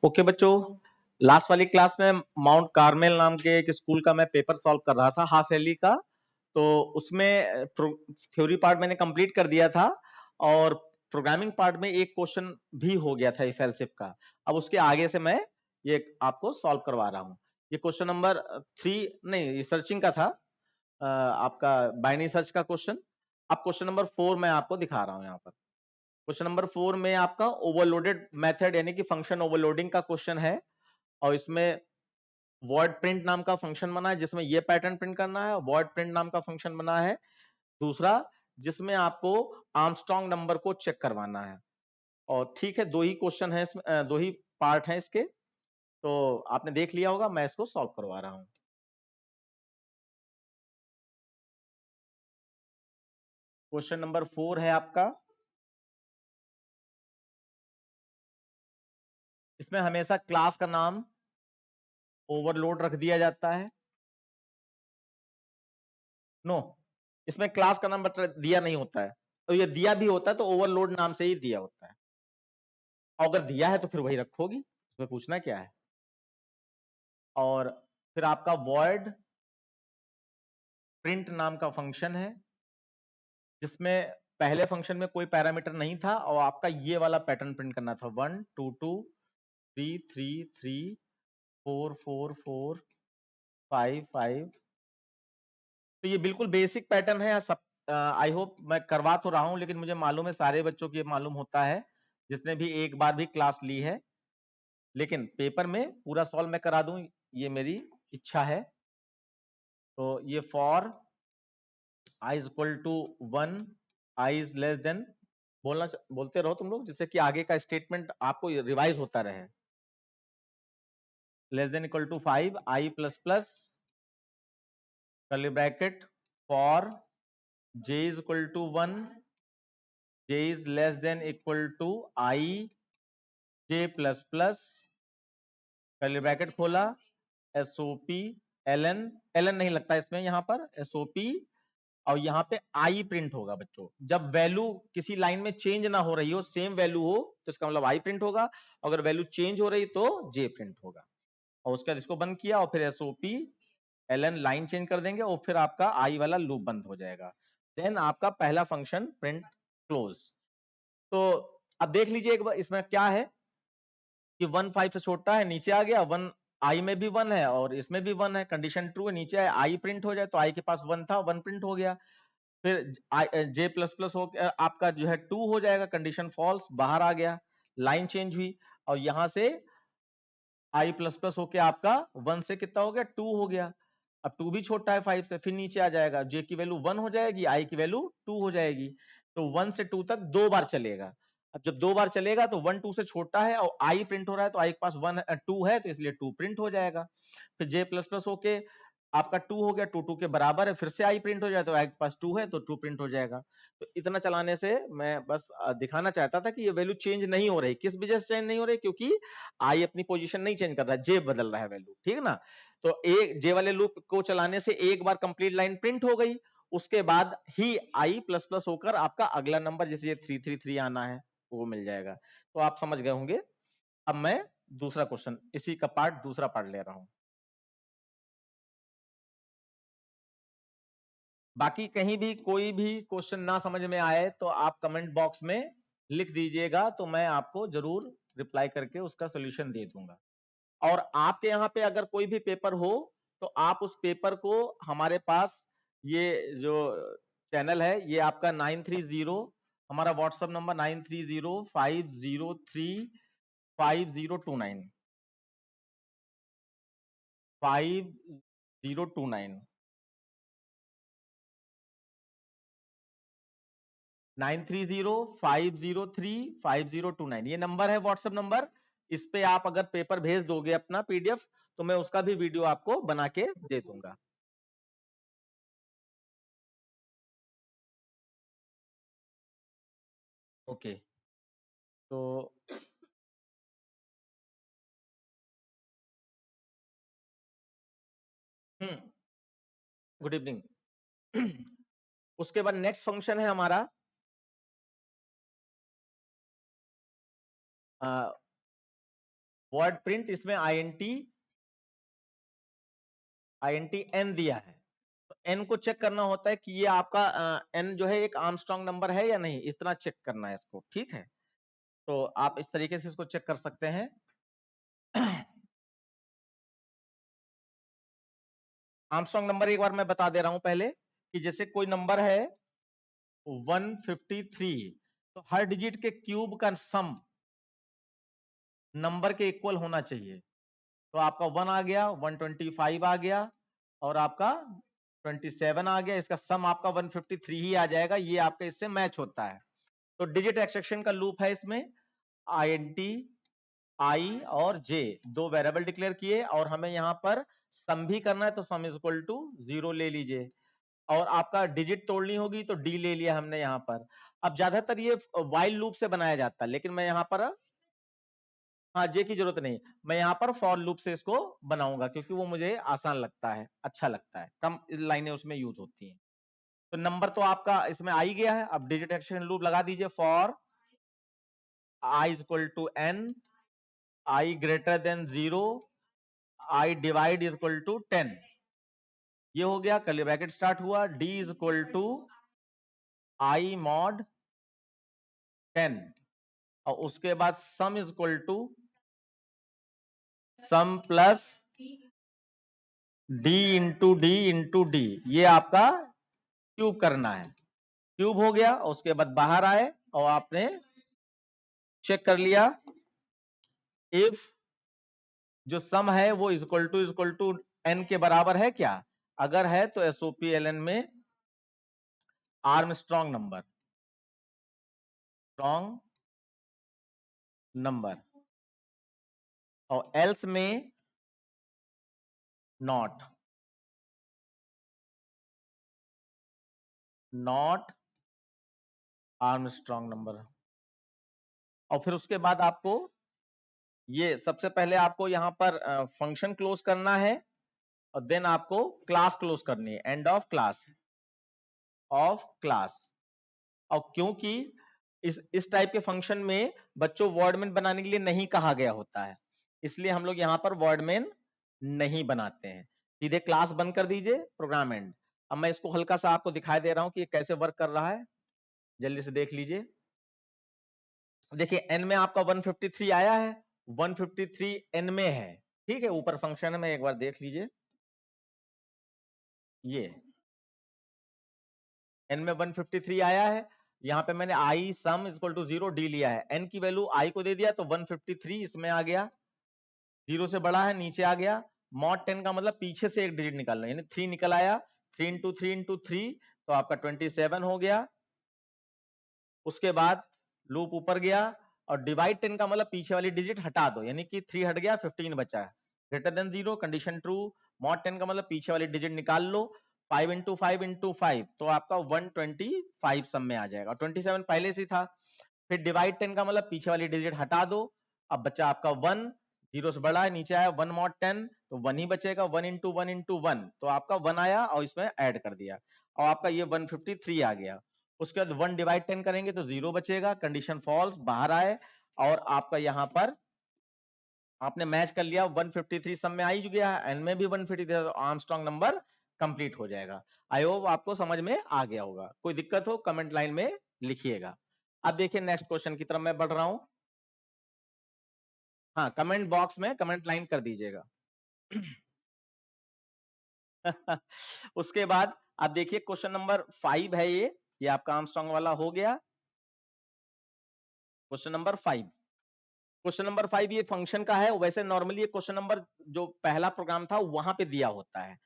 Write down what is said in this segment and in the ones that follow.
Okay बच्चों, last वाली class में माउंट कार्मेल नाम के एक स्कूल का मैं पेपर सॉल्व कर रहा था, हाफ ईयरली का। तो उसमें थ्योरी पार्ट मैंने कंप्लीट कर दिया था और प्रोग्रामिंग पार्ट में एक क्वेश्चन भी हो गया था इफ एल्स इफ का। अब उसके आगे से मैं ये आपको सॉल्व करवा रहा हूँ। ये क्वेश्चन नंबर 3 नहीं, ये सर्चिंग का था, आपका बाइनरी सर्च का क्वेश्चन। अब क्वेश्चन नंबर 4 मैं आपको दिखा रहा हूँ यहाँ पर। क्वेश्चन नंबर 4 में आपका ओवरलोडेड मेथड यानी कि फंक्शन ओवरलोडिंग का क्वेश्चन है और इसमें वॉइड प्रिंट नाम का फंक्शन बना है जिसमें ये पैटर्न प्रिंट करना है। वॉइड प्रिंट नाम का फंक्शन बना है दूसरा जिसमें आपको आर्मस्ट्रांग नंबर को चेक करवाना है। और ठीक है, दो ही क्वेश्चन है इसमें, दो ही पार्ट है इसके, तो आपने देख लिया होगा। मैं इसको सॉल्व करवा रहा हूं। क्वेश्चन नंबर 4 है आपका। इसमें हमेशा क्लास का नाम ओवरलोड रख दिया जाता है। नो, इसमें क्लास का नाम दिया नहीं होता है, तो ये दिया भी होता है तो ओवरलोड नाम से ही दिया होता है। और अगर दिया है तो फिर वही रखोगी, इसमें पूछना क्या है। और फिर आपका वॉइड प्रिंट नाम का फंक्शन है जिसमें पहले फंक्शन में कोई पैरामीटर नहीं था और आपका ये वाला पैटर्न प्रिंट करना था 1 2 2 3 3 3 4 4 4 5 5। तो ये बिल्कुल बेसिक पैटर्न है। सब आई होप मैं करवा तो रहा हूं, लेकिन मुझे मालूम है सारे बच्चों को ये मालूम होता है जिसने भी एक बार भी क्लास ली है, लेकिन पेपर में पूरा सॉल्व मैं करा दूं ये मेरी इच्छा है। तो ये for i is equal to 1, i is less than, बोलते रहो तुम लोग जिससे कि आगे का स्टेटमेंट आपको रिवाइज होता रहे। Less than equal to 5, i plus plus curly bracket for j is equal to 1, j is less than equal to i j plus plus curly bracket खोला sop ln, ln नहीं लगता इसमें, यहाँ पर sop और यहाँ पे आई प्रिंट होगा बच्चों। जब वैल्यू किसी लाइन में चेंज ना हो रही हो, सेम वैल्यू हो, तो इसका मतलब आई प्रिंट होगा। अगर वैल्यू चेंज हो रही तो जे प्रिंट होगा। और उसके बाद इसको बंद किया और फिर एसओपी एलएन लाइन चेंज कर देंगे और फिर आपका आई वाला लूप बंद हो जाएगा। देन आपका पहला फंक्शन प्रिंट क्लोज। तो अब देख लीजिए एक बार इसमें क्या है कि 1 5 से छोटा है, नीचे आ गया 1, आई में भी 1 है और इसमें भी 1 है, कंडीशन ट्रू है, नीचे आई प्रिंट हो जाए तो आई के पास 1 था, 1 प्रिंट हो गया। फिर जे प्लस प्लस हो आपका जो है 2 हो जाएगा, कंडीशन फॉल्स, बाहर आ गया, लाइन चेंज हुई और यहां से आई प्लस प्लस होके आपका 1 से कितना हो गया, 2 हो गया। अब 2 भी छोटा है 5 से, फिर नीचे आ जाएगा, जे की वैल्यू 1 हो जाएगी, आई की वैल्यू 2 हो जाएगी। तो 1 से 2 तक 2 बार चलेगा। अब जब 2 बार चलेगा तो 1 2 से छोटा है और आई प्रिंट हो रहा है तो आई के पास 1 2 है तो इसलिए 2 प्रिंट हो जाएगा। फिर जे प्लस प्लस होके आपका 2 हो गया, 2 2 के बराबर है, फिर से आई प्रिंट हो जाए तो आई के पास 2 है तो 2 प्रिंट हो जाएगा। तो इतना चलाने से मैं बस दिखाना चाहता था कि ये वैल्यू चेंज नहीं हो रही। किस वजह से चेंज नहीं हो रही? क्योंकि आई अपनी पोजीशन नहीं चेंज कर रहा है, जे बदल रहा है वैल्यू, ठीक है ना। तो एक जे वाले लूप को चलाने से एक बार कंप्लीट लाइन प्रिंट हो गई, उसके बाद ही आई प्लस प्लस होकर आपका अगला नंबर जैसे ये 333 आना है वो मिल जाएगा। तो आप समझ गए होंगे। अब मैं दूसरा क्वेश्चन, इसी का पार्ट दूसरा पार्ट ले रहा हूं। बाकी कहीं भी कोई भी क्वेश्चन ना समझ में आए तो आप कमेंट बॉक्स में लिख दीजिएगा, तो मैं आपको जरूर रिप्लाई करके उसका सोल्यूशन दे दूंगा। और आपके यहाँ पे अगर कोई भी पेपर हो तो आप उस पेपर को हमारे पास, ये जो चैनल है ये आपका 930, हमारा व्हाट्सएप नंबर 9305035029 5029 9305035029 ये नंबर है, व्हाट्सएप नंबर। इस पे आप अगर पेपर भेज दोगे अपना पीडीएफ तो मैं उसका भी वीडियो आपको बना के दे दूंगा। ओके, तो गुड इवनिंग। उसके बाद नेक्स्ट फंक्शन है हमारा वर्ड प्रिंट, इसमें INT N दिया है, तो N को चेक करना होता है कि ये आपका N जो है एक आर्मस्ट्रांग नंबर है या नहीं, इस तरह चेक करना है इसको, ठीक है। तो आप इस तरीके से इसको चेक कर सकते हैं। आर्मस्ट्रांग नंबर एक बार मैं बता दे रहा हूं पहले, कि जैसे कोई नंबर है 153, तो हर डिजिट के क्यूब का सम नंबर के इक्वल होना चाहिए। तो आपका 1 आ गया, 125 आ गया, और आपका 27 आ गया, इसका सम आपका 153 ही आ जाएगा, ये आपका इससे मैच होता है। तो डिजिट एक्सट्रैक्शन का लूप है इसमें, INT I और J दो वेरिएबल डिक्लेयर किए, और हमें यहाँ पर सम भी करना है, तो सम इज इक्वल टू 0 ले लीजिए, और आपका डिजिट तोड़नी होगी तो D ले लिया हमने यहाँ पर। अब ज्यादातर ये व्हाइल लूप से बनाया जाता है, लेकिन मैं यहाँ पर हाँ जे की जरूरत नहीं, मैं यहाँ पर फॉर लूप से इसको बनाऊंगा, क्योंकि वो मुझे आसान लगता है, अच्छा लगता है, कम लाइनें उसमें यूज होती हैं। तो नंबर तो आपका इसमें आ ही गया है, अब डिजिट एक्सट्रैक्शन लूप लगा दीजिए, for I is equal to N, I greater than 0, I divide is equal to 10, ये हो गया, कर्ली ब्रैकेट स्टार्ट हुआ, D is equal to I mod 10, और उसके बाद sum is equal to sum plus D into D into D, ये आपका cube करना है। क्यूब हो गया, उसके बाद बाहर आए और आपने चेक कर लिया इफ जो सम है वो इक्वल टू n के बराबर है क्या, अगर है तो SOP-LN में आर्मस्ट्रांग नंबर, और एल्स में नॉट आर्मस्ट्रांग नंबर। और फिर उसके बाद आपको ये सबसे पहले आपको यहाँ पर फंक्शन क्लोज करना है, और देन आपको क्लास क्लोज करनी है, एंड ऑफ क्लास। और क्योंकि इस टाइप के फंक्शन में बच्चों वर्डमेन बनाने के लिए नहीं कहा गया होता है, इसलिए हम लोग यहाँ पर वर्डमेन नहीं बनाते हैं, सीधे क्लास बंद कर दीजिए, प्रोग्राम एंड। अब मैं इसको हल्का सा आपको दिखाई दे रहा हूं कि ये कैसे वर्क कर रहा है, जल्दी से देख लीजिए। देखिए n में आपका 153 आया है, 153 n में है, ठीक है, ऊपर फंक्शन में एक बार देख लीजिए, ये n में 153 आया है, यहाँ पे मैंने I sum equal to 0 D लिया है, n की वैल्यू I को दे दिया, तो 153 इसमें आ गया, 0 से बड़ा है नीचे आ गया, मॉड 10 का मतलब पीछे से एक डिजिट निकालना, यानी 3 निकल आया, 3 इंटू 3 इंटू 3, तो आपका 27 हो गया। उसके बाद लूप ऊपर गया, और डिवाइड 10 का मतलब पीछे वाली डिजिट हटा दो, यानी कि 3 हट गया, 15 बचा, greater than 0, condition true, mod 10 का मतलब पीछे वाली डिजिट निकाल लो, 5 इंटू 5 इंटू 5, तो आपका 125 सम में आ जाएगा, 27 पहले से था। फिर डिवाइड 10 का मतलब पीछे वाली डिजिट हटा दो, अब बचा आपका 1, 0 से बड़ा है, नीचे आया 1 मॉड 10, तो 1 ही बचेगा, 1 इंटू 1 इंटू 1, तो आपका 1 आया, और इसमें ऐड कर दिया, और आपका ये 153 आ गया। उसके बाद 1 डिवाइड 10 करेंगे तो 0 बचेगा, कंडीशन फॉल्स, बाहर आए, और आपका यहाँ पर आपने मैच कर लिया, 153 सब में आ ही गया, एन में भी 153, आर्मस्ट्रांग नंबर कंप्लीट हो जाएगा। आई होप आपको समझ में आ गया होगा, कोई दिक्कत हो कमेंट लाइन में लिखिएगा। अब देखिए नेक्स्ट क्वेश्चन की तरफ मैं बढ़ रहा हूं, हाँ कमेंट बॉक्स में कमेंट लाइन कर दीजिएगा। उसके बाद आप देखिए क्वेश्चन नंबर 5 है, ये आपका आर्मस्ट्रांग वाला हो गया। क्वेश्चन नंबर 5, क्वेश्चन नंबर 5 ये फंक्शन का है, वैसे नॉर्मली ये क्वेश्चन नंबर जो पहला प्रोग्राम था वहां पे दिया होता है,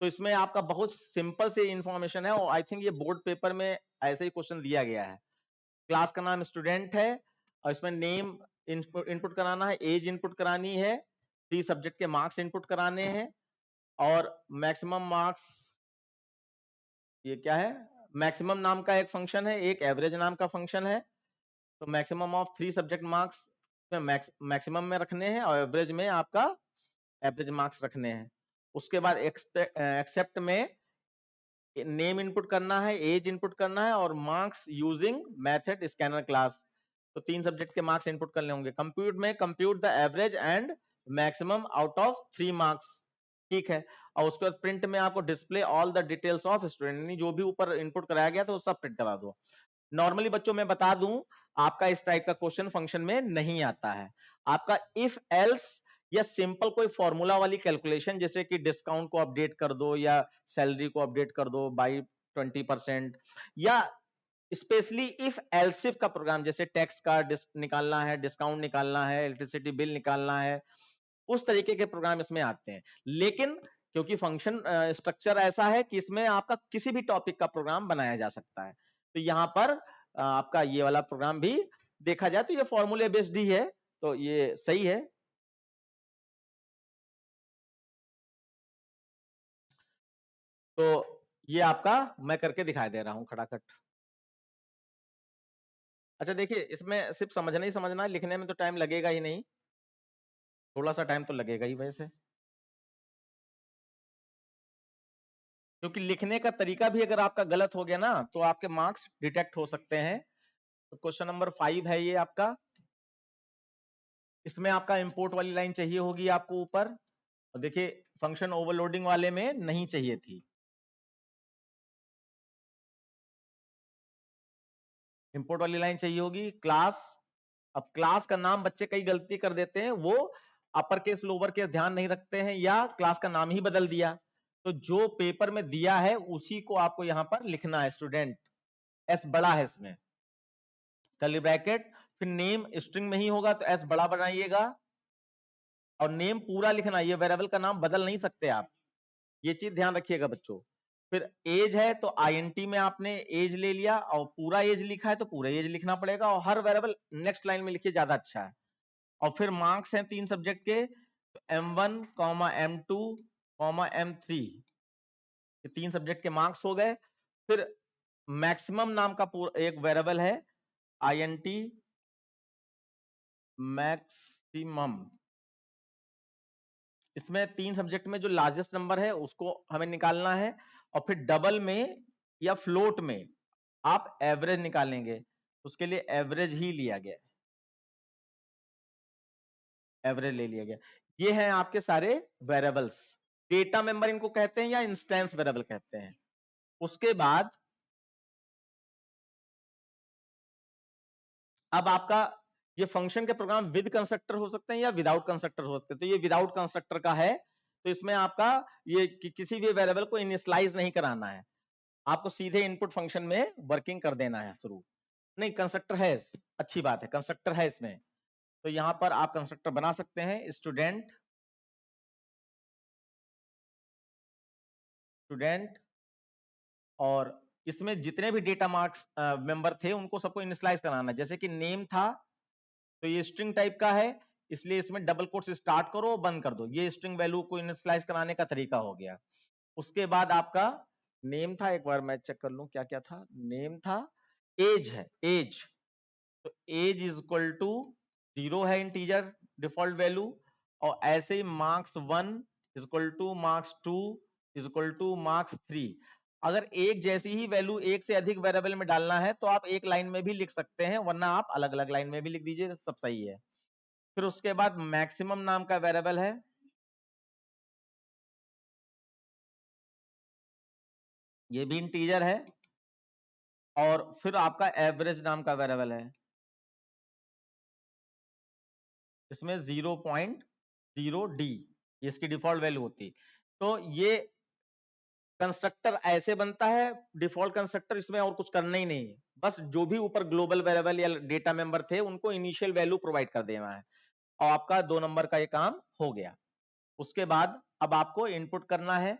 तो इसमें आपका बहुत सिंपल से इंफॉर्मेशन है, और आई थिंक ये बोर्ड पेपर में ऐसे ही क्वेश्चन दिया गया है। क्लास का नाम स्टूडेंट है, और इसमें नेम इनपुट कराना है, एज इनपुट करानी है, 3 सब्जेक्ट के मार्क्स इनपुट कराने हैं, और मैक्सिमम मार्क्स, ये क्या है, मैक्सिमम नाम का एक फंक्शन है, एक एवरेज नाम का फंक्शन है, तो maximum of 3 subject marks maximum में रखने हैं, और एवरेज में आपका एवरेज मार्क्स रखने हैं। उसके बाद एक्सेप्ट में नेम इनपुट करना है, एज इनपुट करना है, और marks using method scanner class. तो 3 सब्जेक्ट के मार्क्स इनपुट करने होंगे। कंप्यूट में compute the average and maximum out of 3 marks, ठीक है। और उसके बाद प्रिंट में आपको display all the details of student, जो भी ऊपर इनपुट कराया गया था वो सब प्रिंट करा दो। नॉर्मली बच्चों मैं बता दूं, आपका इस टाइप का क्वेश्चन फंक्शन में नहीं आता है। आपका इफ एल्स या सिंपल कोई फॉर्मूला वाली कैलकुलेशन, जैसे कि डिस्काउंट को अपडेट कर दो या सैलरी को अपडेट कर दो बाई 20%, या स्पेशली इफ एल्सिफ का प्रोग्राम, जैसे टैक्स का निकालना है, डिस्काउंट निकालना है, इलेक्ट्रिसिटी बिल निकालना है, उस तरीके के प्रोग्राम इसमें आते हैं। लेकिन क्योंकि फंक्शन स्ट्रक्चर ऐसा है कि इसमें आपका किसी भी टॉपिक का प्रोग्राम बनाया जा सकता है, तो यहां पर आपका ये वाला प्रोग्राम भी देखा जाए तो ये फॉर्मूले बेस्ड ही है, तो ये सही है। तो ये आपका मैं करके दिखाई दे रहा हूं खटाखट। अच्छा देखिए, इसमें सिर्फ समझना ही समझना है, लिखने में तो टाइम लगेगा ही नहीं, थोड़ा सा टाइम तो लगेगा ही वैसे, क्योंकि लिखने का तरीका भी अगर आपका गलत हो गया ना तो आपके मार्क्स डिटेक्ट हो सकते हैं। तो क्वेश्चन नंबर 5 है ये आपका। इसमें आपका इंपोर्ट वाली लाइन चाहिए होगी आपको ऊपर, और देखिए फंक्शन ओवरलोडिंग वाले में नहीं चाहिए थी। इंपोर्ट वाली लाइन चाहिए होगी क्लास। अब क्लास का नाम बच्चे कई गलती कर देते हैं, वो अपर केस लोअर केस ध्यान नहीं रखते हैं या क्लास का नाम ही बदल दिया। तो जो पेपर में दिया है उसी को आपको यहां पर लिखना है। स्टूडेंट, एस बड़ा है इसमें, कर्ली ब्रैकेट, फिर नेम स्ट्रिंग में ही होगा तो एस बड़ा बनाइएगा, और नेम पूरा लिखना, ये वेरिएबल का नाम बदल नहीं सकते आप, ये चीज ध्यान रखिएगा बच्चों। फिर एज है तो आईएनटी में आपने एज ले लिया, और पूरा एज लिखा है तो पूरा एज लिखना पड़ेगा, और हर वेरिएबल नेक्स्ट लाइन में लिखिए, ज्यादा अच्छा है। और फिर मार्क्स हैं 3 सब्जेक्ट के, M1 M2 M3, ये 3 सब्जेक्ट के मार्क्स हो गए। फिर मैक्सिमम नाम का एक वेरिएबल है, आईएनटी मैक्सिमम, इसमें 3 सब्जेक्ट में जो लार्जेस्ट नंबर है उसको हमें निकालना है। और फिर डबल में या फ्लोट में आप एवरेज निकालेंगे, उसके लिए एवरेज ही लिया गया, एवरेज ले लिया गया। ये हैं आपके सारे वेरिएबल्स। डेटा मेंबर इनको कहते हैं या इंस्टेंस वेरिएबल कहते हैं। उसके बाद अब आपका ये फंक्शन के प्रोग्राम विद कंस्ट्रक्टर हो सकते हैं या विदाउट कंस्ट्रक्टर हो सकते हैं। तो ये विदाउट कंस्ट्रक्टर का है, तो इसमें आपका ये किसी भी वेरिएबल को इनिशियलाइज नहीं कराना है, आपको सीधे इनपुट फंक्शन में वर्किंग कर देना है शुरू। नहीं, कंस्ट्रक्टर है, अच्छी बात है, कंस्ट्रक्टर है इसमें, तो यहां पर आप कंस्ट्रक्टर बना सकते हैं। स्टूडेंट, स्टूडेंट, और इसमें जितने भी डेटा मार्क्स मेंबर थे उनको सबको इनिशियलाइज कराना है। जैसे कि नेम था तो ये स्ट्रिंग टाइप का है, इसलिए इसमें डबल कोट्स स्टार्ट करो बंद कर दो, ये स्ट्रिंग वैल्यू को इनिशियलाइज कराने का तरीका हो गया। उसके बाद आपका नेम था, एक बार मैं चेक कर लूं क्या क्या था, नेम था, एज है, एज, तो एज इज इक्वल टू 0 है इंटीजर डिफॉल्ट वैल्यू, और ऐसे ही marks 1 is equal to marks 2 is equal to marks 3। अगर एक जैसी ही वैल्यू एक से अधिक वेरिएबल में डालना है तो आप एक लाइन में भी लिख सकते हैं, वरना आप अलग अलग लाइन में भी लिख दीजिए, सब सही है। फिर उसके बाद मैक्सिमम नाम का वेरिएबल है, ये भी इंटीजर है, और फिर आपका एवरेज नाम का वेरिएबल है, इसमें 0.0d इसकी डिफॉल्ट वैल्यू होती। तो ये कंस्ट्रक्टर ऐसे बनता है, डिफॉल्ट कंस्ट्रक्टर, इसमें और कुछ करना ही नहीं है, बस जो भी ऊपर ग्लोबल वेरिएबल या डेटा मेंबर थे उनको इनिशियल वैल्यू प्रोवाइड कर देना है, और आपका 2 नंबर का ये काम हो गया। उसके बाद अब आपको इनपुट करना है,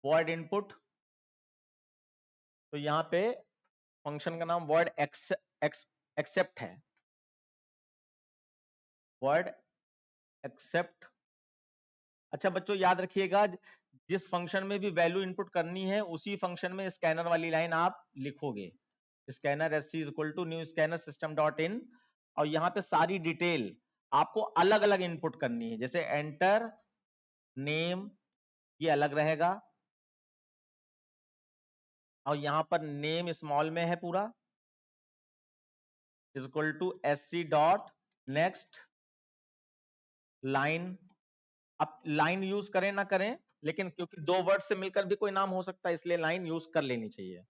वर्ड इनपुट, तो यहाँ पे फंक्शन का नाम वर्ड एक्सेप्ट है, वर्ड एक्सेप्ट। अच्छा बच्चों याद रखिएगा, जिस फंक्शन में भी वैल्यू इनपुट करनी है उसी फंक्शन में स्कैनर वाली लाइन आप लिखोगे, scanner S C equal to new scanner system dot in, और यहाँ पे सारी डिटेल आपको अलग अलग इनपुट करनी है, जैसे एंटर नेम, ये अलग रहेगा, और यहाँ पर नेम स्मॉल में है पूरा, is equal to SC dot next line. अब लाइन यूज करें ना करें, लेकिन क्योंकि दो वर्ड से मिलकर भी कोई नाम हो सकता है, इसलिए लाइन यूज कर लेनी चाहिए।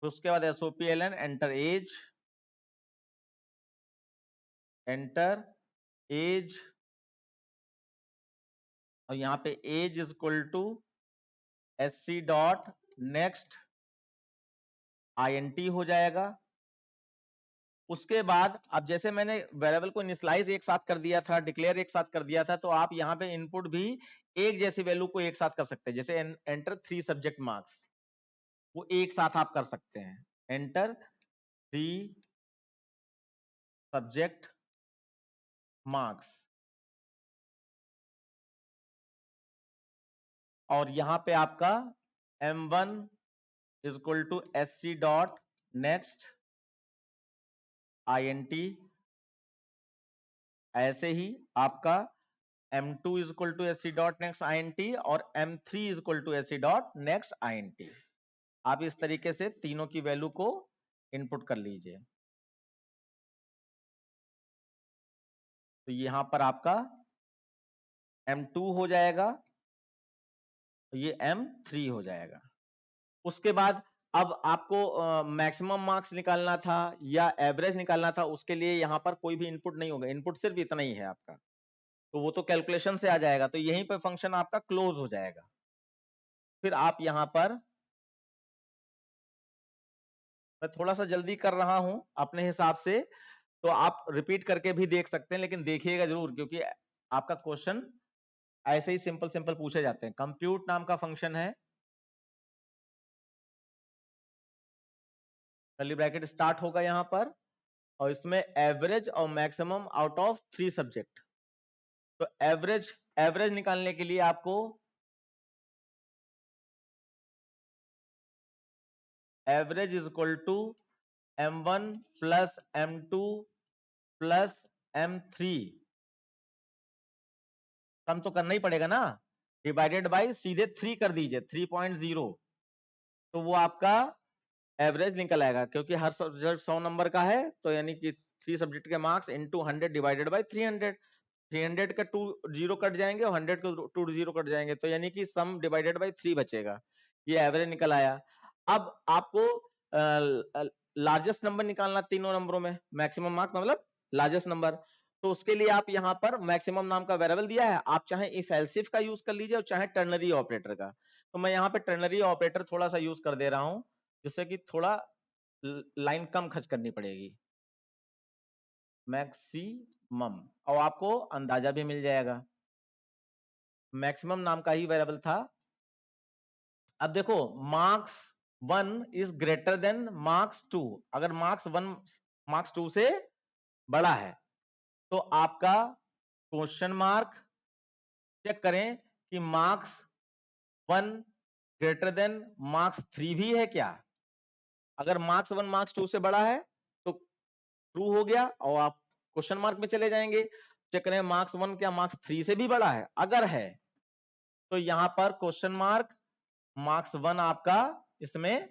तो उसके बाद SOPLN enter age, enter age, और यहाँ पे age is equal to SC dot next INT हो जाएगा। उसके बाद अब जैसे मैंने वेरिएबल को इनिशियलाइज एक साथ कर दिया था, डिक्लेयर एक साथ कर दिया था, तो आप यहाँ पे इनपुट भी एक जैसी वैल्यू को एक साथ कर सकते हैं। जैसे एंटर 3 सब्जेक्ट मार्क्स, वो एक साथ आप कर सकते हैं, एंटर 3 सब्जेक्ट मार्क्स। और यहां पे आपका M1 is equal to SC dot next INT। ऐसे ही आपका M2 is equal to SC dot next INT और M3 is equal to SC dot next INT। आप इस तरीके से तीनों की वैल्यू को इनपुट कर लीजिए। तो यहां पर आपका M2 हो जाएगा, ये M3 हो जाएगा। उसके बाद अब आपको मैक्सिमम मार्क्स निकालना था या एवरेज निकालना था, उसके लिए यहां पर कोई भी इनपुट नहीं होगा, इनपुट सिर्फ इतना ही है आपका, तो वो तो कैलकुलेशन से आ जाएगा। तो यहीं पर फंक्शन आपका क्लोज हो जाएगा। फिर आप यहां पर, मैं थोड़ा सा जल्दी कर रहा हूं अपने हिसाब से, तो आप रिपीट करके भी देख सकते हैं, लेकिन देखिएगा जरूर, क्योंकि आपका क्वेश्चन ऐसे ही सिंपल सिंपल पूछे जाते हैं। कंप्यूट नाम का फंक्शन है, कर्ली ब्रैकेट स्टार्ट होगा यहां पर, और इसमें एवरेज और मैक्सिमम आउट ऑफ 3 सब्जेक्ट। तो एवरेज एवरेज निकालने के लिए आपको average is equal to M1 plus M2 plus M3, sum तो करना ही पड़ेगा ना, डिवाइडेड बाय सीधे 3 कर दीजिए, 3.0, तो वो आपका एवरेज निकल आएगा। क्योंकि हर सब्जेक्ट 100 नंबर का है, तो यानी कि 3 सब्जेक्ट के मार्क्स इनटू 100 डिवाइडेड बाय 300। 300 का 2 जीरो कट जाएंगे और 100 के 2 जीरो कट जाएंगे, तो यानी कि सम डिवाइडेड बाय 3 बचेगा। ये एवरेज निकल आया। अब आपको लार्जेस्ट नंबर निकालना तीनों नंबरों में, मैक्सिमम मार्क्स मतलब लार्जेस्ट नंबर। तो उसके लिए आप यहाँ पर मैक्सिमम नाम का वेरिएबल दिया है, आप चाहे इफ एल्स इफ का यूज कर लीजिए और चाहे टर्नरी ऑपरेटर का। तो मैं यहाँ पे टर्नरी ऑपरेटर थोड़ा सा यूज कर दे रहा हूँ, जिससे कि थोड़ा लाइन कम खर्च करनी पड़ेगी, मैक्सिमम, और आपको अंदाजा भी मिल जाएगा। मैक्सिमम नाम का ही वेरिएबल था। अब देखो, marks 1 is greater than marks 2। अगर मार्क्स 1 मार्क्स 2 से बड़ा है, तो आपका क्वेश्चन मार्क चेक करें कि मार्क्स 1 ग्रेटर देन मार्क्स 3 भी है क्या। अगर मार्क्स 1 मार्क्स 2 से बड़ा है तो ट्रू हो गया, और आप क्वेश्चन मार्क में चले जाएंगे, चेक करें मार्क्स 1 क्या मार्क्स 3 से भी बड़ा है। अगर है तो यहां पर क्वेश्चन मार्क मार्क्स 1 आपका इसमें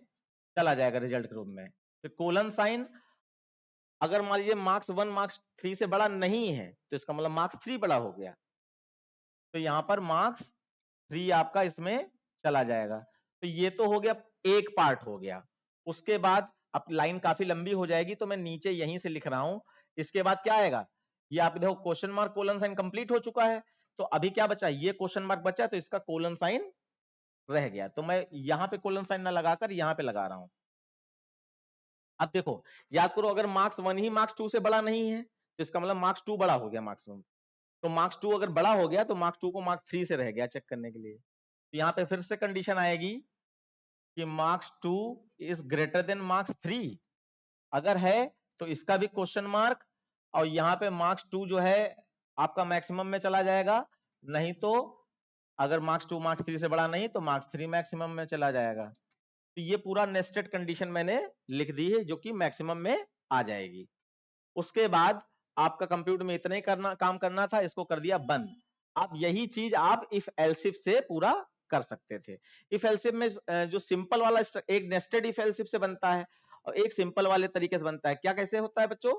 चला जाएगा रिजल्ट के रूप में। तो कोलन साइन, अगर मान लीजिए मार्क्स 1 मार्क्स 3 से बड़ा नहीं है, तो इसका मतलब मार्क्स 3 बड़ा हो गया, तो यहां पर मार्क्स 3 आपका इसमें चला जाएगा। तो ये तो हो गया, एक पार्ट हो गया। उसके बाद अब लाइन काफी लंबी हो जाएगी, तो मैं नीचे यहीं से लिख रहा हूं। इसके बाद क्या आएगा, ये आप देखो question mark colon sign complete हो चुका है, तो अभी क्या बचा, ये क्वेश्चन मार्क बचा, तो इसका कोलन साइन रह गया, तो मैं यहां पे कोलन साइन ना लगाकर यहां पे लगा रहा हूं। अब देखो, याद करो, अगर मार्क्स 1 ही मार्क्स 2 से बड़ा नहीं है, तो इसका मतलब मार्क्स 2 बड़ा हो गया मार्क्स 1। तो मार्क्स 2 अगर बड़ा हो गया, तो मार्क्स 2 को मार्क्स 3 से रह गया चेक करने के लिए। तो यहाँ पे फिर से कंडीशन आएगी कि marks 2 is greater than marks 3। अगर है तो इसका भी क्वेश्चन मार्क, और यहाँ पे मार्क्स 2 जो है आपका मैक्सिमम में चला जाएगा, नहीं तो अगर मार्क्स 2 मार्क्स 3 से बड़ा नहीं, तो मार्क्स 3 मैक्सिमम में चला जाएगा। तो ये पूरा नेस्टेड कंडीशन मैंने लिख दी है, जो कि मैक्सिमम में आ जाएगी। उसके बाद आपका कंप्यूटर में इतना ही काम करना था, इसको कर दिया बंद। अब यही चीज आप इफ एल्सिफ से पूरा कर सकते थे। इफ एल्सिफ में जो सिंपल वाला एक नेस्टेड इफ एल्सिफ से बनता है, और एक सिंपल वाले तरीके से बनता है। क्या कैसे होता है बच्चों,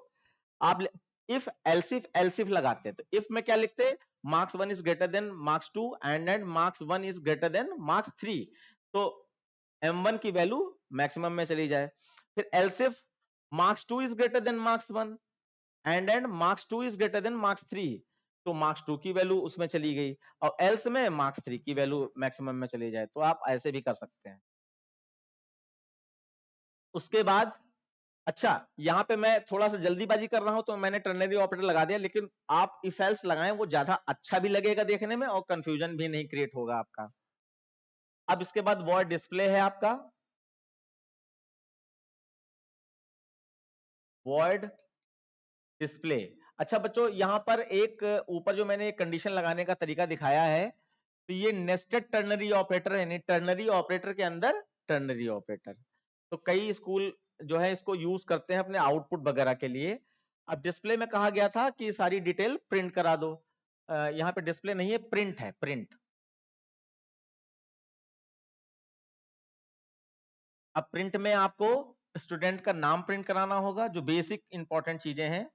आप इफ एल्सिफ लगाते हैं, तो इफ में क्या लिखते हैं, marks 1 is greater than marks 2 and marks 1 is greater than marks 3, तो M1 की वैल्यू मैक्सिमम में चली जाए। फिर else if marks 2 is greater than marks 1 and marks 2 is greater than marks 3, तो मार्क्स 2 की वैल्यू उसमें चली गई, और एल्स में मार्क्स 3 की वैल्यू मैक्सिमम में चली जाए, तो आप ऐसे भी कर सकते हैं। उसके बाद अच्छा, यहां पे मैं थोड़ा सा जल्दीबाजी कर रहा हूं तो मैंने टर्नरी ऑपरेटर लगा दिया, लेकिन आप इफ एल्स लगाएं, वो ज्यादा अच्छा भी लगेगा देखने में और कंफ्यूजन भी नहीं क्रिएट होगा आपका। अब इसके बाद वॉइड डिस्प्ले है आपका, वॉइड डिस्प्ले। अच्छा बच्चों, यहां पर एक ऊपर जो मैंने कंडीशन लगाने का तरीका दिखाया है, तो ये नेस्टेड टर्नरी ऑपरेटर है, यानी टर्नरी ऑपरेटर के अंदर टर्नरी ऑपरेटर। तो कई स्कूल जो है इसको यूज करते हैं अपने आउटपुट वगैरह के लिए। अब डिस्प्ले में कहा गया था कि सारी डिटेल प्रिंट करा दो, यहाँ पे डिस्प्ले नहीं है, प्रिंट है, प्रिंट। अब प्रिंट में आपको स्टूडेंट का नाम प्रिंट कराना होगा, जो बेसिक इंपॉर्टेंट चीजें हैं,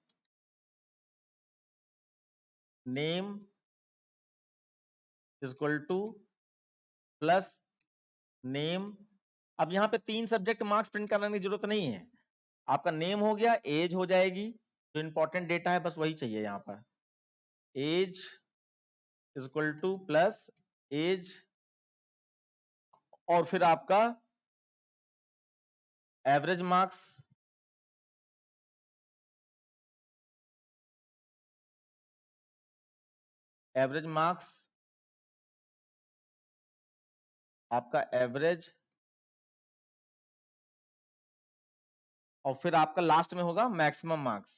name is equal to plus name. अब यहाँ पे 3 सब्जेक्ट मार्क्स प्रिंट कराने की जरूरत नहीं है, आपका नेम हो गया, एज हो जाएगी, जो इंपॉर्टेंट डेटा है बस वही चाहिए यहाँ पर, age is equal to plus age, और फिर आपका एवरेज मार्क्स, एवरेज मार्क्स आपका एवरेज, और फिर आपका लास्ट में होगा मैक्सिमम मार्क्स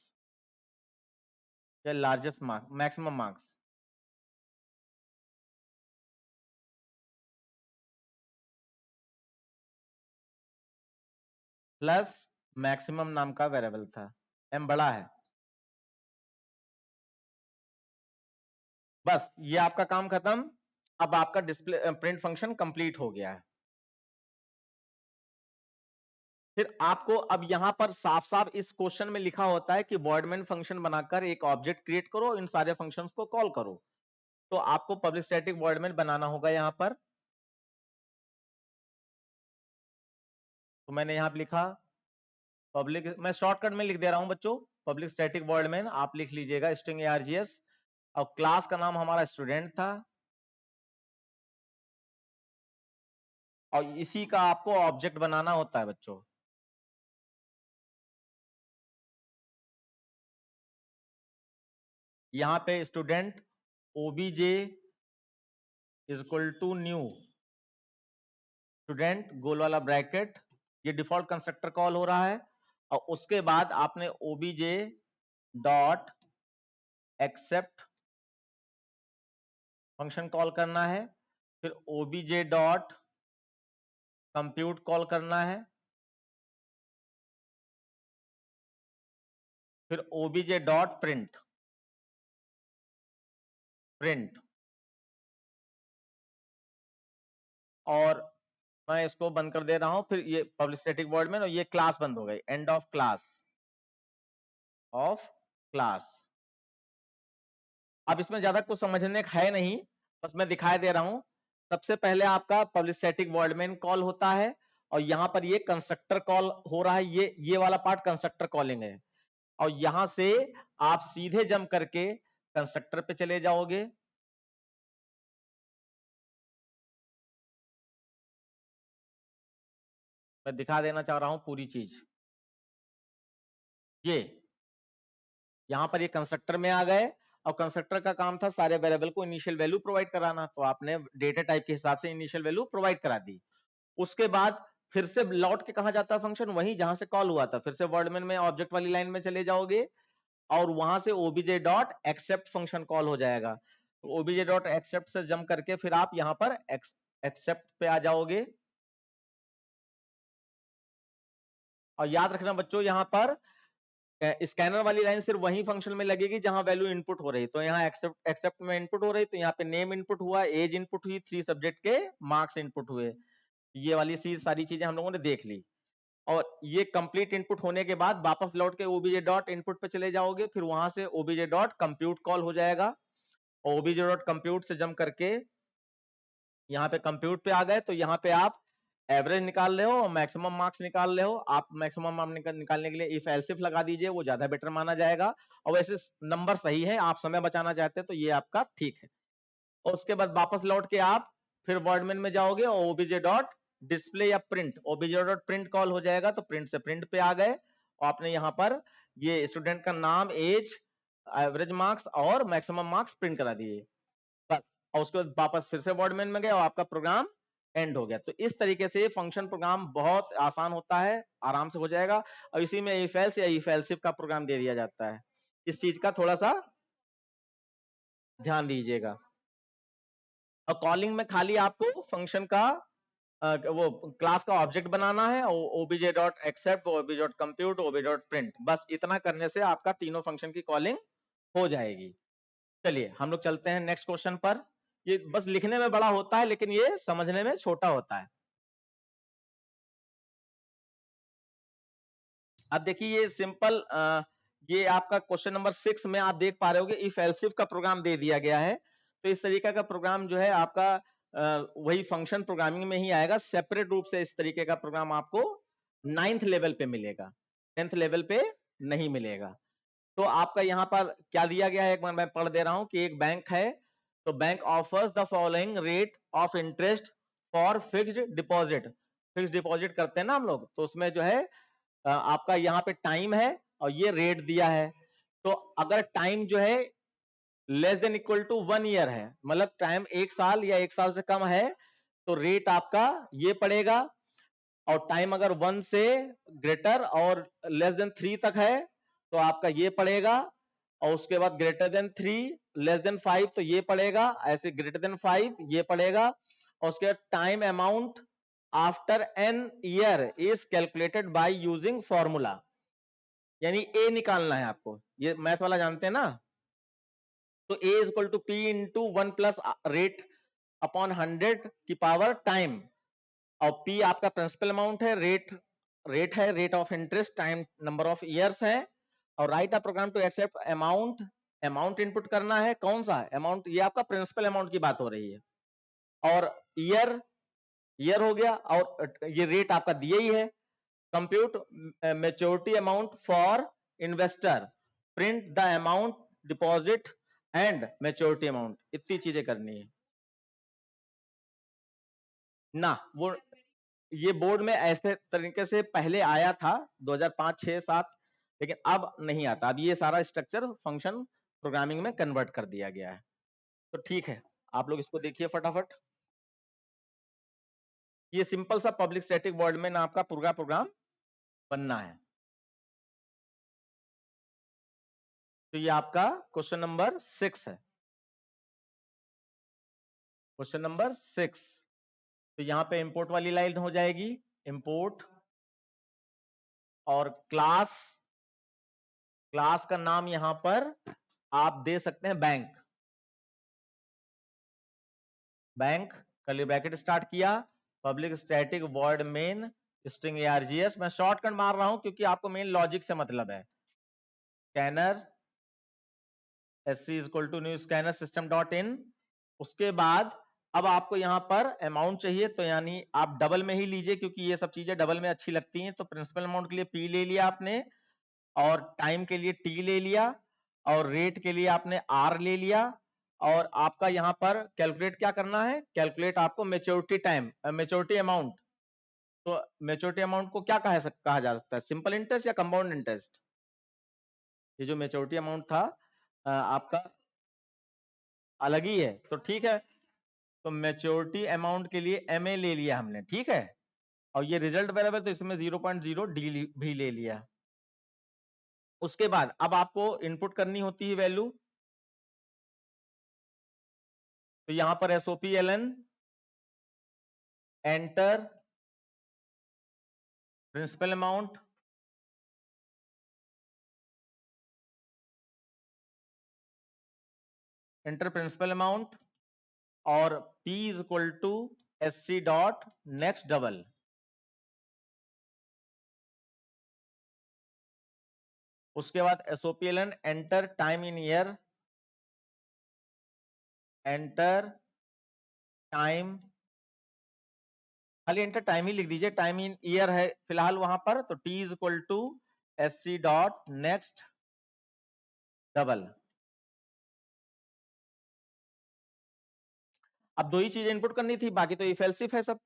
या largest marks, maximum marks. Plus maximum नाम का वेरिएबल था, एम बड़ा है। बस ये आपका काम खत्म। अब आपका डिस्प्ले प्रिंट फंक्शन कंप्लीट हो गया है। फिर आपको अब यहां पर साफ साफ इस क्वेश्चन में लिखा होता है कि वॉइड फंक्शन बनाकर एक ऑब्जेक्ट क्रिएट करो, इन सारे फंक्शंस को कॉल करो। तो आपको पब्लिक स्टैटिक वॉइड बनाना होगा यहां पर। तो मैंने यहां पर लिखा पब्लिक, मैं शॉर्टकट में लिख दे रहा हूं बच्चों, पब्लिक स्टैटिक वॉइड आप लिख लीजिएगा स्ट्रिंग args, और क्लास का नाम हमारा स्टूडेंट था, और इसी का आपको ऑब्जेक्ट बनाना होता है बच्चों। यहां पे student obj is equal to new student गोल वाला ब्रैकेट, ये डिफॉल्ट कंस्ट्रक्टर कॉल हो रहा है, और उसके बाद आपने obj dot accept function call करना है, फिर obj डॉट कंप्यूट कॉल करना है, फिर obj डॉट प्रिंट, प्रिंट, और मैं इसको बंद कर दे रहा हूं, फिर ये पब्लिक स्टैटिक वॉइड में, और ये क्लास बंद हो गई, and of class, of class. अब इसमें ज्यादा कुछ समझने का है नहीं, बस मैं दिखाई दे रहा हूं। सबसे पहले आपका public static void main call होता है, और यहां पर ये कंस्ट्रक्टर कॉल हो रहा है, ये वाला पार्ट कंस्ट्रक्टर कॉलिंग है, और यहां से आप सीधे जंप करके कंस्ट्रक्टर पे चले जाओगे। मैं दिखा देना चाह रहा हूं पूरी चीज। ये यहां पर ये कंस्ट्रक्टर में आ गए, और कंस्ट्रक्टर का काम था सारे वेरिएबल को इनिशियल वैल्यू प्रोवाइड कराना, तो आपने डेटा टाइप के हिसाब से इनिशियल वैल्यू प्रोवाइड करा दी। उसके बाद फिर से लौट के कहा जाता है फंक्शन, वहीं जहां से कॉल हुआ था, फिर से वर्डमेन में ऑब्जेक्ट वाली लाइन में चले जाओगे, और वहां से obj dot accept function call हो जाएगा। तो obj डॉट एक्सेप्ट से जंप करके फिर आप यहां पर एक्सेप्ट पे आ जाओगे, और याद रखना बच्चों, यहां पर स्कैनर वाली लाइन सिर्फ वही फंक्शन में लगेगी जहां वैल्यू इनपुट हो रही, तो यहाँ एक्सेप्ट में इनपुट हो रही, तो यहाँ पे नेम इनपुट हुआ, एज इनपुट हुई, 3 सब्जेक्ट के मार्क्स इनपुट हुए, ये वाली सारी चीजें हम लोगों ने देख ली। और ये कंप्लीट इनपुट होने के बाद वापस लौट के obj डॉट इनपुट पे चले जाओगे, फिर वहां से obj डॉट कंप्यूट कॉल हो जाएगा, और obj डॉट कंप्यूट से जंप करके यहाँ पे कंप्यूट पे आ गए, तो यहाँ पे आप एवरेज निकाल रहे हो और मैक्सिमम मार्क्स निकाल रहे हो। आप मैक्सिमम मार्क्स निकालने के लिए इफ एल्स इफ लगा दीजिए, वो ज्यादा बेटर माना जाएगा। और वैसे नंबर सही है, आप समय बचाना चाहते हैं तो ये आपका ठीक है। और उसके बाद वापस लौट के आप फिर वर्डमेन में जाओगे और ओबीजे डॉट डिस्प्ले या print, OBJ dot print call हो जाएगा, तो प्रिंट से प्रिंट पे आ गए और आपने यहाँ पर ये स्टूडेंट का नाम, एज, एवरेज मार्क्स और मैक्सिमम मार्क्स प्रिंट करा दिए बस। और उसके बाद वापस फिर से वर्डमेन में गए और आपका प्रोग्राम एंड हो गया। तो इस तरीके से फंक्शन प्रोग्राम बहुत आसान होता है, आराम से हो जाएगा। और इसी में इफ एल्स या इफ एल्स इफ का प्रोग्राम दे दिया जाता है। इस चीज का थोड़ा सा ध्यान दीजिएगा। और कॉलिंग में खाली आपको फंक्शन का वो क्लास का ऑब्जेक्ट बनाना है, obj dot accept, obj dot compute, obj dot print, बस इतना करने से आपका तीनों फंक्शन की कॉलिंग हो जाएगी। चलिए हम लोग चलते हैं नेक्स्ट क्वेश्चन पर। ये बस लिखने में बड़ा होता है लेकिन ये समझने में छोटा होता है। अब देखिए ये सिंपल, ये आपका क्वेश्चन नंबर 6 में आप देख पा रहे होगे इफ एल्स इफ का प्रोग्राम दे दिया गया है। तो इस तरीके का प्रोग्राम जो है आपका वही फंक्शन प्रोग्रामिंग में ही आएगा। सेपरेट रूप से इस तरीके का प्रोग्राम आपको 9th लेवल पे मिलेगा, 10th लेवल पे नहीं मिलेगा। तो आपका यहाँ पर क्या दिया गया है, एक बार मैं पढ़ दे रहा हूं कि एक बैंक है, तो bank offers the following rate of interest for fixed deposit. Fixed deposit करते हैं ना हम लोग, तो उसमें जो है आपका यहाँ पे टाइम है और ये रेट दिया है। तो अगर टाइम जो है less than equal to 1 year है, मतलब टाइम 1 साल या 1 साल से कम है, तो रेट आपका ये पड़ेगा। और टाइम अगर 1 से ग्रेटर और लेस देन 3 तक है तो आपका ये पड़ेगा। और उसके बाद ग्रेटर देन 3, लेस देन 5 तो ये पड़ेगा, ऐसे ग्रेटर देन 5 ये पड़ेगा। और उसके बाद time amount after N year is calculated by using formula, यानी ए निकालना है आपको, ये मैथ वाला जानते हैं ना। तो A is equal to P into 1 plus rate upon 100 की पावर टाइम। और पी आपका प्रिंसिपल अमाउंट है, रेट है, rate of interest, time number of years है। और write a program to accept amount, amount input करना है, कौन सा अमाउंट, ये आपका प्रिंसिपल अमाउंट की बात हो रही है। और ईयर, ईयर हो गया, और ये रेट आपका दिया ही है। Compute maturity amount for investor, print the amount deposit and maturity amount, इतनी चीजें करनी है ना। वो ये बोर्ड में ऐसे तरीके से पहले आया था 2005, 6, 7, लेकिन अब नहीं आता। अब ये सारा स्ट्रक्चर फंक्शन प्रोग्रामिंग में कन्वर्ट कर दिया गया है। तो ठीक है, आप लोग इसको देखिए फटाफट। ये सिंपल सा पब्लिक स्टैटिक वर्ड में ना आपका पूरा प्रोग्राम बनना है। तो ये आपका क्वेश्चन नंबर 6 है, क्वेश्चन नंबर 6। तो यहाँ पे इंपोर्ट वाली लाइन हो जाएगी, इंपोर्ट, और क्लास, क्लास का नाम यहां पर आप दे सकते हैं bank, bank curly bracket start किया, public static void main string args, मैं शॉर्टकट मार रहा हूं क्योंकि आपको मेन लॉजिक से मतलब है। Scanner sc equal to new scanner system dot in. उसके बाद अब आपको यहाँ पर अमाउंट चाहिए, तो यानी आप डबल में ही लीजिए क्योंकि ये सब चीजें डबल में अच्छी लगती हैं। तो प्रिंसिपल अमाउंट के लिए पी ले लिया आपने, और टाइम के लिए टी ले लिया, और रेट के लिए आपने आर ले लिया। और आपका यहाँ पर कैलकुलेट क्या करना है, कैलकुलेट आपको मेच्योरिटी टाइम, मेच्योरिटी अमाउंट। तो मेच्योरिटी अमाउंट को क्या कहा जा सकता है, सिंपल इंटरेस्ट या कंपाउंड इंटरेस्ट। ये जो मेच्योरिटी अमाउंट था आपका अलग ही है, तो ठीक है। तो मेच्योरिटी अमाउंट के लिए एम ए ले लिया हमने, ठीक है। और ये रिजल्ट वेरिएबल, तो इसमें 0.0 डी भी ले लिया। उसके बाद अब आपको इनपुट करनी होती है वैल्यू, तो यहां पर SOPLN enter principal amount, enter principal amount, और P is equal to SC dot next double. उसके बाद SOPLN enter time in year, enter time, खाली एंटर टाइम ही लिख दीजिए, टाइम इन ईयर है फिलहाल वहां पर, तो T is equal to SC dot next double. अब दो ही चीजें इनपुट करनी थी, बाकी तो इफ एल्स इफ है सब।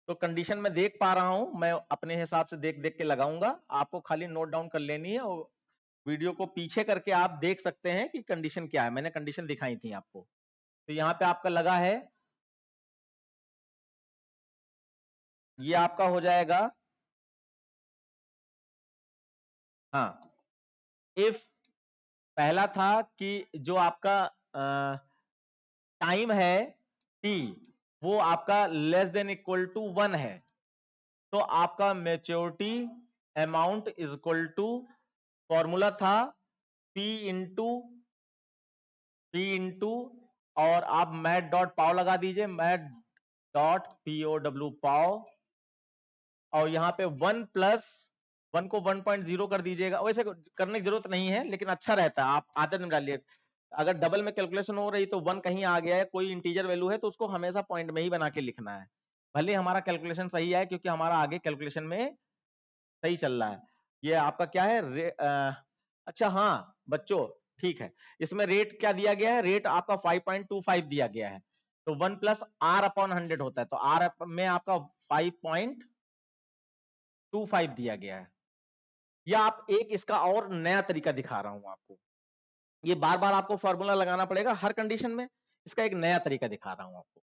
तो कंडीशन में देख पा रहा हूं, मैं अपने हिसाब से देख देख के लगाऊंगा, आपको खाली नोट डाउन कर लेनी है और वीडियो को पीछे करके आप देख सकते हैं कि कंडीशन क्या है, मैंने कंडीशन दिखाई थी आपको। तो यहाँ पे आपका लगा है, ये आपका हो जाएगा, हाँ, इफ पहला था कि जो आपका टाइम है t, वो आपका लेस देन इक्वल टू 1 है, तो आपका maturity amount is equal to, formula था p इंटू और आप मैट डॉट पाव लगा दीजिए, मैट डॉट POW पाव, और यहाँ पे 1 प्लस 1 को 1.0 कर दीजिएगा। वैसे करने की जरूरत नहीं है, लेकिन अच्छा रहता है, आप आदत में डालिए। अगर डबल में कैलकुलेशन हो रही तो 1 कहीं आ गया है, कोई इंटीजर वैल्यू है, तो उसको हमेशा पॉइंट में ही बना के लिखना है, भले हमारा कैलकुलेशन सही है, क्योंकि हमारा आगे कैलकुलेशन में सही चल रहा है। ये आपका क्या है, अच्छा हाँ बच्चों, ठीक है, इसमें रेट क्या दिया गया है, रेट आपका 5.25 दिया गया है, तो 1 प्लस R अपॉन 100 होता है, तो R में आपका 5.25 दिया गया है। या आप एक इसका और नया तरीका दिखा रहा हूं आपको, ये बार बार आपको फॉर्मूला लगाना पड़ेगा हर कंडीशन में, इसका एक नया तरीका दिखा रहा हूं आपको,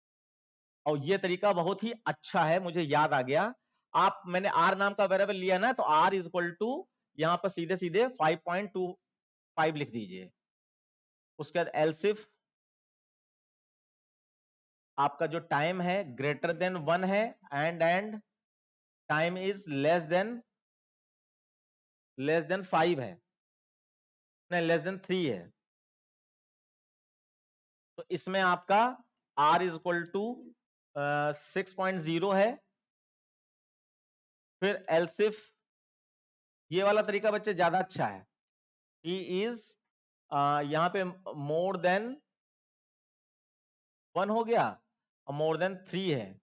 और ये तरीका बहुत ही अच्छा है, मुझे याद आ गया। आप, मैंने R नाम का वेरिएबल लिया ना, तो R इज इक्वल टू यहां पर सीधे सीधे 5.25 लिख दीजिए। उसके बाद एल्स इफ आपका जो टाइम है ग्रेटर देन 1 है, and time is less than 5 है, नहीं लेस देन 3 है, तो इसमें आपका R इज इक्वल टू 6.0 है। फिर एल्स इफ, ये वाला तरीका बच्चे ज्यादा अच्छा है, T इज यहां पे मोर देन 1 हो गया और मोर देन 3 है,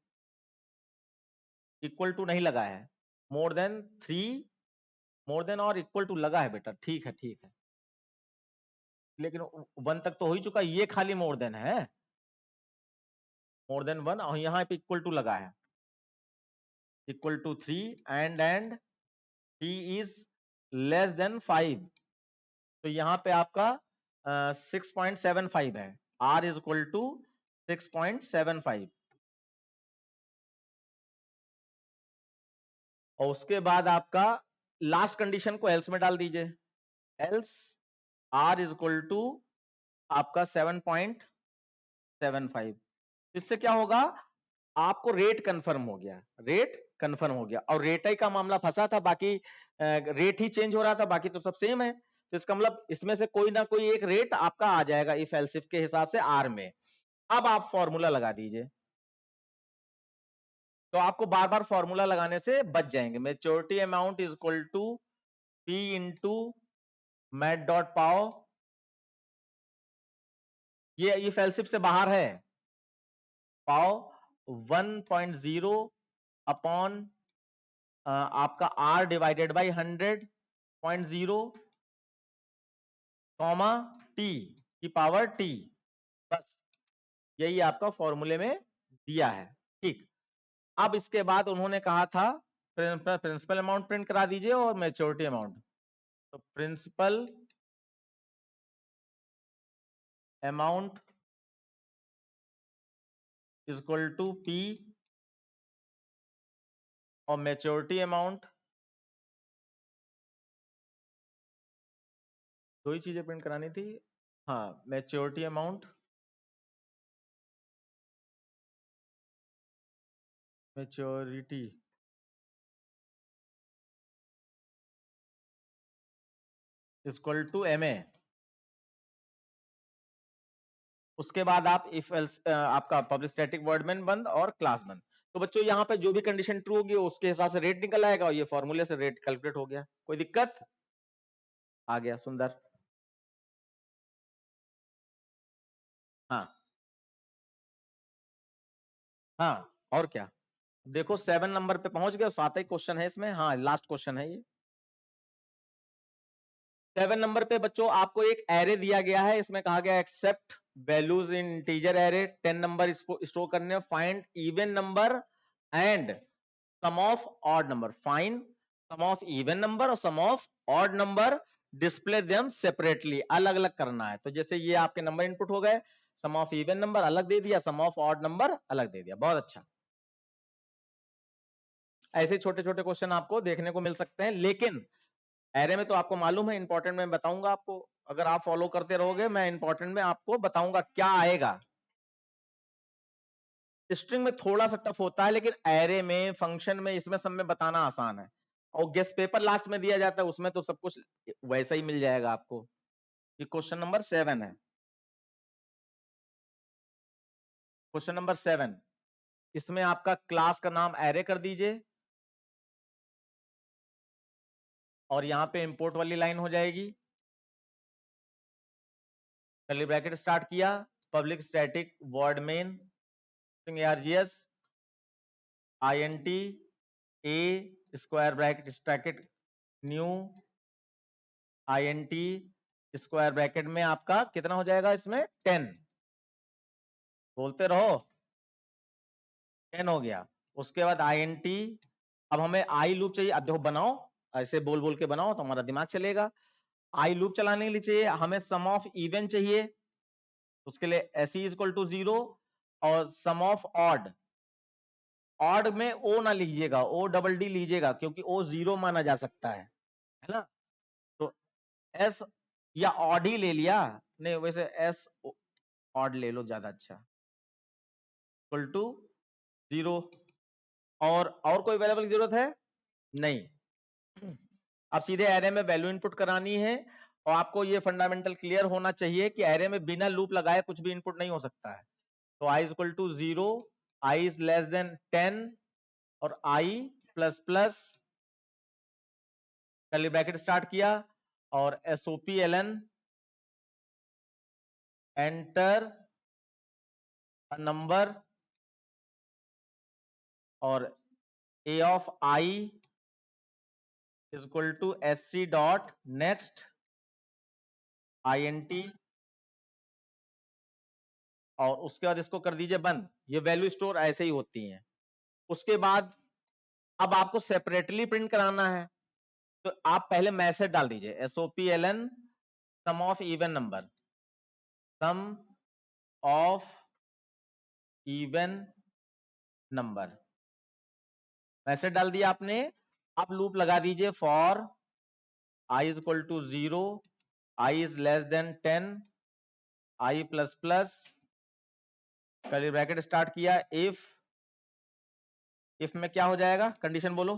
इक्वल टू नहीं लगा है, मोर देन 3, मोर देन और इक्वल टू लगा है बेटा, ठीक है ठीक है, लेकिन 1 तक तो हो ही चुका, ये खाली मोर देन है, मोर देन 1, और यहां पे इक्वल टू लगा है, equal to 3, and T is less than 5, तो यहां पे आपका 6.75 है, R इज इक्वल टू 6.75, और उसके बाद आपका लास्ट कंडीशन को एल्स में डाल दीजिए, else R is equal to आपका 7.75, इससे क्या होगा, आपको रेट कंफर्म हो गया, रेट कंफर्म हो गया, और रेट ही का मामला फंसा था, बाकी रेट ही चेंज हो रहा था, बाकी तो सब सेम है, तो इसका मतलब इसमें से कोई ना कोई एक रेट आपका आ जाएगा इफ एल्स इफ के हिसाब से R में। अब आप फॉर्मूला लगा दीजिए, तो आपको बार बार फॉर्मूला लगाने से बच जाएंगे। Maturity amount is equal to P into math dot pow, ये इफ एल्स इफ से बाहर है, पाओ 1.0 अपॉन आपका R divided by 100.0 comma T की पावर T, बस यही आपका फॉर्मूले में दिया है, ठीक। अब इसके बाद उन्होंने कहा था प्रिंसिपल अमाउंट प्रिंट करा दीजिए और मैच्योरिटी अमाउंट, तो principal amount is equal to P और मैच्योरिटी अमाउंट, दो ही चीजें प्रिंट करानी थी, हाँ, maturity amount, maturity equal to MA, उसके बाद आप इफ एल्स आपका पब्लिक स्टैटिक वर्ड मेन बंद और क्लास बंद। तो बच्चों यहाँ पे जो भी कंडीशन ट्रू होगी उसके हिसाब से रेट निकल आएगा, और ये फॉर्मूले से रेट कैलकुलेट हो गया, कोई दिक्कत? आ गया, सुंदर। हाँ हाँ, और क्या। देखो 7 नंबर पे पहुंच गए, 7 ही क्वेश्चन है इसमें, हाँ लास्ट क्वेश्चन है ये। 7 नंबर पे बच्चों आपको एक एरे दिया गया है, इसमें कहा गया accept values in integer array, 10 number इसको स्टोर करने, find even number and sum of odd number, find sum of even number और sum of odd number, display them separately, अलग अलग करना है। तो जैसे ये आपके नंबर इनपुट हो गए, सम ऑफ इवन नंबर अलग दे दिया, सम ऑफ ऑड नंबर अलग दे दिया, बहुत अच्छा। ऐसे छोटे छोटे क्वेश्चन आपको देखने को मिल सकते हैं, लेकिन एरे में तो आपको मालूम है, इंपॉर्टेंट में बताऊंगा आपको, अगर आप फॉलो करते रहोगे मैं इंपॉर्टेंट में आपको बताऊंगा क्या आएगा। स्ट्रिंग में थोड़ा सा टफ होता है, लेकिन एरे में, फंक्शन में, इसमें सब में बताना आसान है। और गेस्ट पेपर लास्ट में दिया जाता है, उसमें तो सब कुछ वैसा ही मिल जाएगा आपको। ये क्वेश्चन नंबर 7 है। क्वेश्चन नंबर 7, इसमें आपका क्लास का नाम एरे कर दीजिए, और यहां पे इंपोर्ट वाली लाइन हो जाएगी, कर्ली ब्रैकेट स्टार्ट किया, public static void main args int a square bracket new int square bracket में आपका कितना हो जाएगा, इसमें 10, बोलते रहो, 10 हो गया। उसके बाद int, अब हमें आई लूप चाहिए, अब देखो बनाओ, ऐसे बोल बोल के बनाओ तो हमारा दिमाग चलेगा। आई लूप चलाने के लिए चाहिए हमें सम ऑफ इवन चाहिए, उसके लिए एस इज इक्वल टू 0, और सम ऑफ ऑड, ऑड में ओ ना लीजिएगा, ओ डबल डी लीजिएगा, क्योंकि ओ 0 माना जा सकता है ना। तो एस या ऑड ही ले लिया, नहीं वैसे एस ऑड ले लो, ज्यादा अच्छा, इक्वल टू 0। और कोई वेरिएबल की जरूरत है नहीं। अब सीधे एरे में वैल्यू इनपुट करानी है, और आपको ये फंडामेंटल क्लियर होना चाहिए कि एरे में बिना लूप लगाए कुछ भी इनपुट नहीं हो सकता है। तो i is equal to 0, i is less than 10, और i plus plus curly bracket start किया, और SOPLN एंटर नंबर, और a of i is equal to SC dot next int, और उसके बाद इसको कर दीजिए बंद। ये वैल्यू स्टोर ऐसे ही होती हैं। उसके बाद अब आपको सेपरेटली प्रिंट कराना है, तो आप पहले मैसेज डाल दीजिए, SOPLN sum of even number, sum of even number, message डाल दिया आपने। आप लूप लगा दीजिए, for i is equal to 0, i is less than 10, i plus plus, curly bracket start किया, इफ में क्या हो जाएगा, कंडीशन बोलो,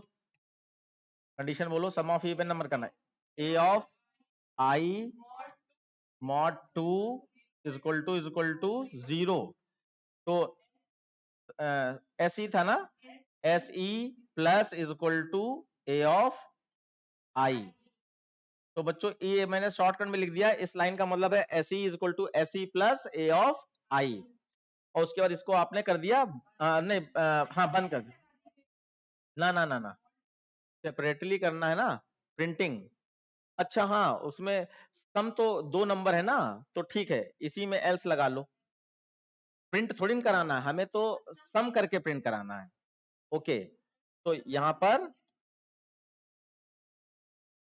कंडीशन बोलो, सम ऑफ इवन नंबर करना है, a of i mod 2 is equal to 0। तो एस ई था ना, S E plus is equal to a of i. तो बच्चों ये मैंने शॉर्टकट में लिख दिया, इस लाइन का मतलब है S E is equal to S E plus a of i, और उसके बाद इसको आपने कर दिया नहीं हाँ बंद कर दिया, ना सेपरेटली करना है ना प्रिंटिंग। अच्छा हाँ, उसमें सम तो 2 नंबर है ना, तो ठीक है, इसी में एल्स लगा लो, प्रिंट थोड़ी ना कराना है हमें, तो सम करके प्रिंट कराना है। ओके, तो यहां पर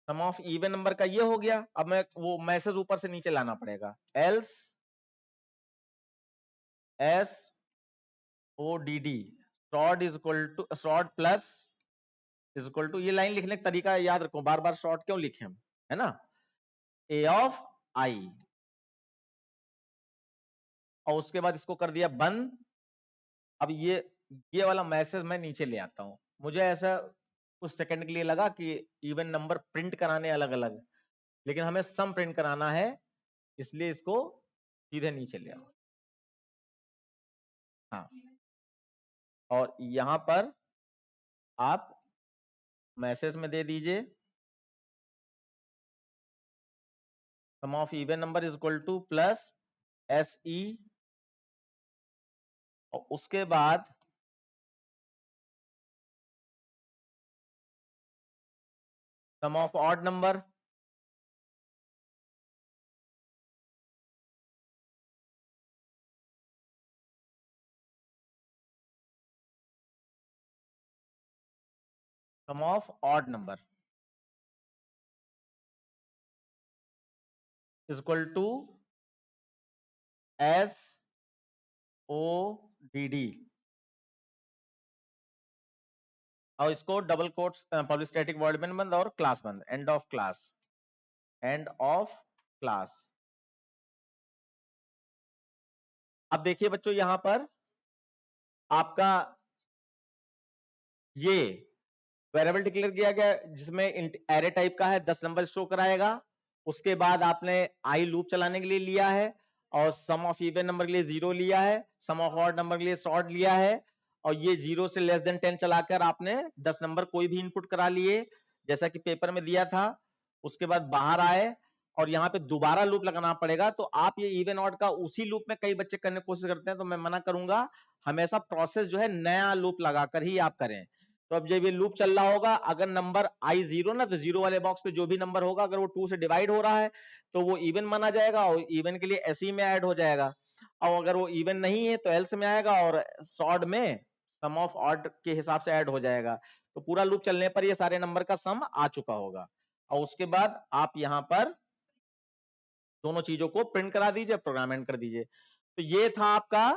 सम ऑफ इवन नंबर का ये हो गया। अब मैं वो मैसेज ऊपर से नीचे लाना पड़ेगा, else S O D D short is equal to short plus is equal to, ये लाइन लिखने का तरीका याद रखो, बार बार शॉर्ट क्यों लिखे हम, है ना, ए ऑफ आई, और उसके बाद इसको कर दिया बंद। अब ये वाला मैसेज मैं नीचे ले आता हूं, मुझे ऐसा कुछ सेकंड के लिए लगा कि इवन नंबर प्रिंट कराने अलग अलग, लेकिन हमें सम प्रिंट कराना है, इसलिए इसको सीधे नीचे ले आओ। हाँ, और यहां पर आप मैसेज में दे दीजिए sum of even number is equal to plus SE, और उसके बाद sum of odd number sum of odd number is equal to SODD, और इसको double quotes public static void में बंद और क्लास बंद, end of class, end of class. अब देखिए बच्चों, यहां पर आपका ये वेरिएबल डिक्लेयर किया गया जिसमें एरे टाइप का है, 10 नंबर स्टोर कराएगा। उसके बाद आपने आई लूप चलाने के लिए लिया है, और सम ऑफ इवन नंबर के लिए 0 लिया है, सम ऑफ ऑड नंबर के लिए शॉर्ट लिया है, और ये 0 से लेस देन 10 चलाकर आपने 10 नंबर कोई भी इनपुट करा लिए जैसा कि पेपर में दिया था। उसके बाद बाहर आए, और यहाँ पे दोबारा लूप लगाना पड़ेगा। तो आप ये इवन ऑड का उसी लूप में कई बच्चे करने की कोशिश करते हैं, तो मैं मना करूंगा, हमेशा प्रोसेस जो है नया लूप लगाकर ही आप करें। तो अब जब ये लूप चल रहा होगा, अगर नंबर आई 0 ना, तो 0 वाले बॉक्स पे जो भी नंबर होगा, अगर वो 2 से डिवाइड हो रहा है तो वो इवन माना जाएगा, और इवन के लिए एसई में ऐड हो जाएगा। और अगर वो इवन नहीं है तो एल्स में आएगा, और सॉड में सम ऑफ ऑड के हिसाब से ऐड हो जाएगा। तो पूरा लूप चलने पर ये सारे नंबर का सम आ चुका होगा, और उसके बाद आप यहाँ पर दोनों चीजों को प्रिंट करा दीजिए, प्रोग्राम एंड कर दीजिए। तो ये था आपका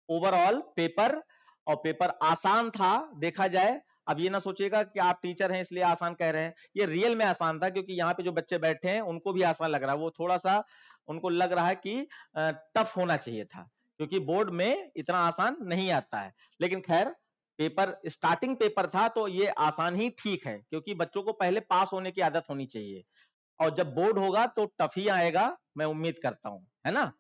ओवरऑल पेपर, और पेपर आसान था देखा जाए। अब ये ना सोचिएगा कि आप टीचर हैं इसलिए आसान कह रहे हैं, ये रियल में आसान था, क्योंकि यहाँ पे जो बच्चे बैठे हैं उनको भी आसान लग रहा है, वो थोड़ा सा उनको लग रहा है कि टफ होना चाहिए था, क्योंकि बोर्ड में इतना आसान नहीं आता है। लेकिन खैर, पेपर स्टार्टिंग पेपर था तो ये आसान ही ठीक है, क्योंकि बच्चों को पहले पास होने की आदत होनी चाहिए, और जब बोर्ड होगा तो टफ ही आएगा, मैं उम्मीद करता हूं, है ना,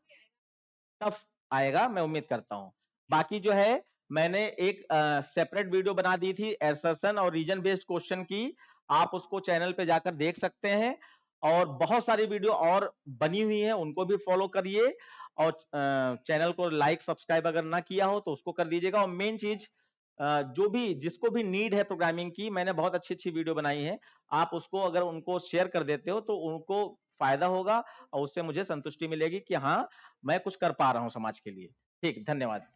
टफ आएगा मैं उम्मीद करता हूं। बाकी जो है, मैंने एक सेपरेट वीडियो बना दी थी एसर्शन और रीजन बेस्ड क्वेश्चन की, आप उसको चैनल पे जाकर देख सकते हैं, और बहुत सारी वीडियो और बनी हुई है, उनको भी फॉलो करिए, और चैनल को लाइक सब्सक्राइब अगर ना किया हो तो उसको कर दीजिएगा। और मेन चीज, जो भी जिसको भी नीड है प्रोग्रामिंग की, मैंने बहुत अच्छी अच्छी वीडियो बनाई है, आप उसको अगर उनको शेयर कर देते हो तो उनको फायदा होगा, और उससे मुझे संतुष्टि मिलेगी कि हाँ, मैं कुछ कर पा रहा हूं समाज के लिए। ठीक, धन्यवाद।